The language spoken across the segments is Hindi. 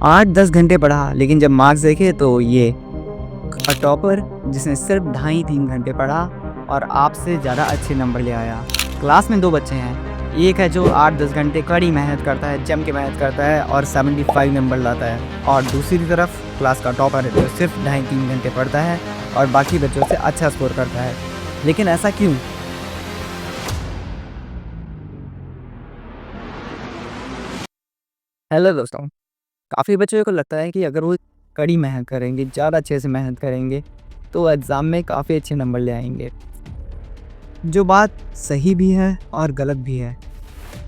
8-10 घंटे पढ़ा, लेकिन जब मार्क्स देखे तो ये टॉपर जिसने सिर्फ 2.5-3 घंटे पढ़ा और आपसे ज़्यादा अच्छे नंबर ले आया। क्लास में 2 बच्चे हैं, एक है जो 8-10 घंटे कड़ी मेहनत करता है, जम के मेहनत करता है और 75 नंबर लाता है, और दूसरी तरफ क्लास का टॉपर है जो सिर्फ 2.5-3 घंटे पढ़ता है और बाकी बच्चों से अच्छा स्कोर करता है। लेकिन ऐसा क्यों? हेलो दोस्तों, काफ़ी बच्चों को लगता है कि अगर वो कड़ी मेहनत करेंगे, ज़्यादा अच्छे से मेहनत करेंगे, तो एग्ज़ाम में काफ़ी अच्छे नंबर ले आएँगे। जो बात सही भी है और गलत भी है,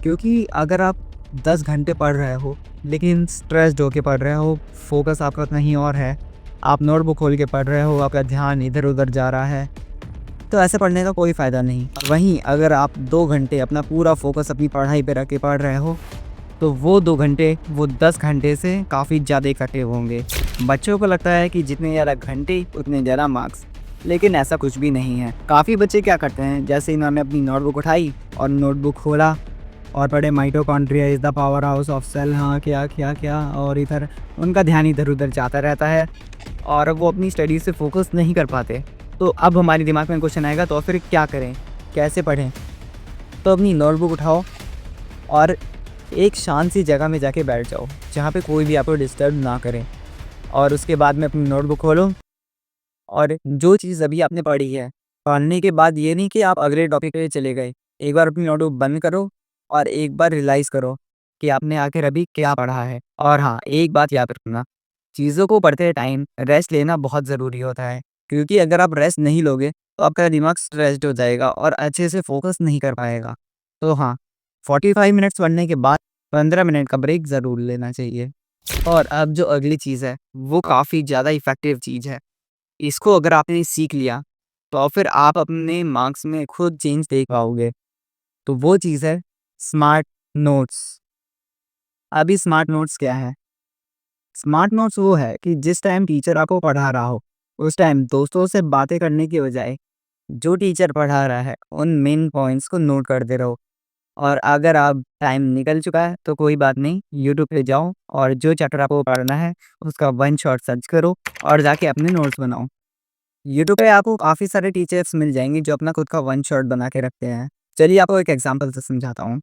क्योंकि अगर आप 10 घंटे पढ़ रहे हो, लेकिन स्ट्रेस्ड होके पढ़ रहे हो, फ़ोकस आपका कहीं और है, आप नोटबुक खोल के पढ़ रहे हो, आपका ध्यान इधर-उधर जा रहा है, तो ऐसे पढ़ने का कोई फ़ायदा नहीं। वहीं अगर आप 2 घंटे अपना पूरा फ़ोकस अपनी पढ़ाई पे रख के पढ़ रहे हो, तो वो 2 घंटे वो 10 घंटे से काफ़ी ज़्यादा इकट्ठे होंगे। बच्चों को लगता है कि जितने ज़्यादा घंटे उतने ज़्यादा मार्क्स, लेकिन ऐसा कुछ भी नहीं है। काफ़ी बच्चे क्या करते हैं, जैसे इन्होंने अपनी नोटबुक उठाई और नोटबुक खोला और पढ़े mitochondria is the power house of cell, हाँ, क्या, और इधर उनका ध्यान इधर-उधर जाता रहता है और वो अपनी स्टडी से फ़ोकस नहीं कर पाते। तो अब हमारे दिमाग में क्वेश्चन आएगा, तो फिर क्या करें? कैसे पढ़ें? तो अपनी नोटबुक उठाओ और एक शांत सी जगह में जाके बैठ जाओ, जहाँ पे कोई भी आपको डिस्टर्ब ना करे, और उसके बाद में अपनी नोटबुक खोलो और जो चीज़ अभी आपने पढ़ी है, पढ़ने के बाद ये नहीं कि आप अगले टॉपिक पे चले गए। एक बार अपनी नोटबुक बंद करो और एक बार रियलाइज़ करो कि आपने आखिर अभी क्या पढ़ा है। और हाँ, एक बात याद रखना, चीज़ों को पढ़ते टाइम रेस्ट लेना बहुत ज़रूरी होता है, क्योंकि अगर आप रेस्ट नहीं लोगे, तो आपका दिमाग स्ट्रेस्ड हो जाएगा और अच्छे से फ़ोकस नहीं कर पाएगा। तो हाँ, 45 मिनट्स पढ़ने के बाद 15 मिनट का ब्रेक ज़रूर लेना चाहिए। और अब जो अगली चीज़ है, वो काफ़ी ज़्यादा इफ़ेक्टिव चीज़ है। इसको अगर आपने सीख लिया, तो फिर आप अपने मार्क्स में खुद चेंज देख पाओगे। तो वो चीज़ है स्मार्ट नोट्स। अभी स्मार्ट नोट्स क्या है? स्मार्ट नोट्स वो है कि जिस टाइम टीचर आपको पढ़ा रहा हो, उस टाइम दोस्तों से बातें करने की बजाय जो टीचर पढ़ा रहा है, उन मेन पॉइंट्स को नोट करते रहो। और अगर आप टाइम निकल चुका है, तो कोई बात नहीं, यूट्यूब पे जाओ और जो चैप्टर आपको पढ़ना है, उसका वन शॉट सर्च करो और जाके अपने नोट्स बनाओ। यूट्यूब पे आपको काफ़ी सारे टीचर्स मिल जाएँगे जो अपना खुद का वन शॉट बना के रखते हैं। चलिए आपको एक एग्ज़ाम्पल से समझाता हूँ।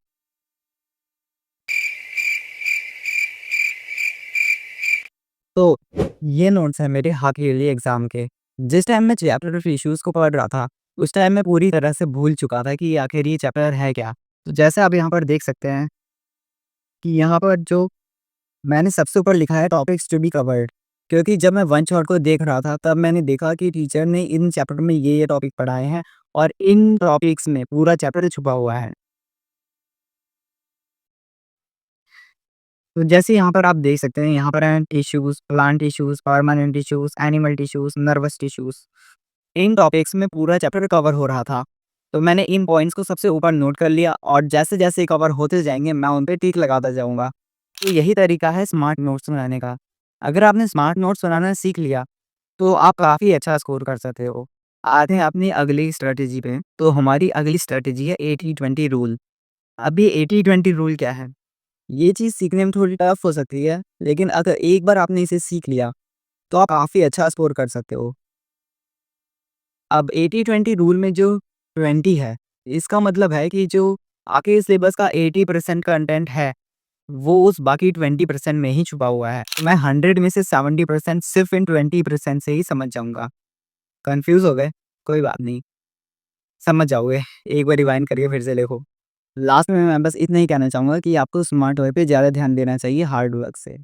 तो ये नोट्स हैं मेरे हाल ईयरली एग्ज़ाम के। जिस टाइम मैं चैप्टर ऑफ इश्यूज़ को पढ़ रहा था, उस टाइम मैं पूरी तरह से भूल चुका था कि आखिर ये चैप्टर है क्या? तो जैसे आप यहाँ पर देख सकते हैं कि यहाँ पर जो मैंने सबसे ऊपर लिखा है टॉपिक्स टू बी कवर्ड, क्योंकि जब मैं वन शॉट को देख रहा था, तब मैंने देखा कि टीचर ने इन चैप्टर में ये टॉपिक पढ़ाए हैं और इन टॉपिक्स में पूरा चैप्टर छुपा हुआ है। तो जैसे यहाँ पर आप देख सकते हैं, यहाँ पर हैं tissues, plant tissues, permanent tissues, animal tissues, nervous tissues. इन टॉपिक्स में पूरा चैप्टर कवर हो रहा था। तो मैंने इन पॉइंट्स को सबसे ऊपर नोट कर लिया और जैसे-जैसे कवर होते जाएँगे, मैं उन पे टिक लगाता जाऊँगा। तो यही तरीका है स्मार्ट नोट्स बनाने का। अगर आपने स्मार्ट नोट्स बनाना सीख लिया, तो आप काफ़ी अच्छा स्कोर कर सकते हो। आते हैं अपनी अगली स्ट्रैटेजी पे। तो हमारी अगली स्ट्रैटेजी है 80-20 रूल। अभी 80-20 रूल क्या है? ये चीज़ सीखने में थोड़ी टफ हो सकती है, लेकिन अगर एक बार आपने इसे सीख लिया, तो आप काफ़ी अच्छा स्कोर कर सकते हो। अब 80-20 रूल में जो 20 है, इसका मतलब है कि जो आपके सिलेबस का 80% कंटेंट है, वो उस बाकी 20% में ही छुपा हुआ है। मैं 100 में से 70% सिर्फ़ इन 20% से ही समझ जाऊँगा। कन्फ्यूज़ हो गए? कोई बात नहीं, समझ जाओगे। एक बार रिवाइंड करके फिर से देखो। लास्ट में मैं बस इतना ही कहना चाहूँगा कि आपको स्मार्ट वर्क पे ज़्यादा ध्यान देना चाहिए हार्ड वर्क से।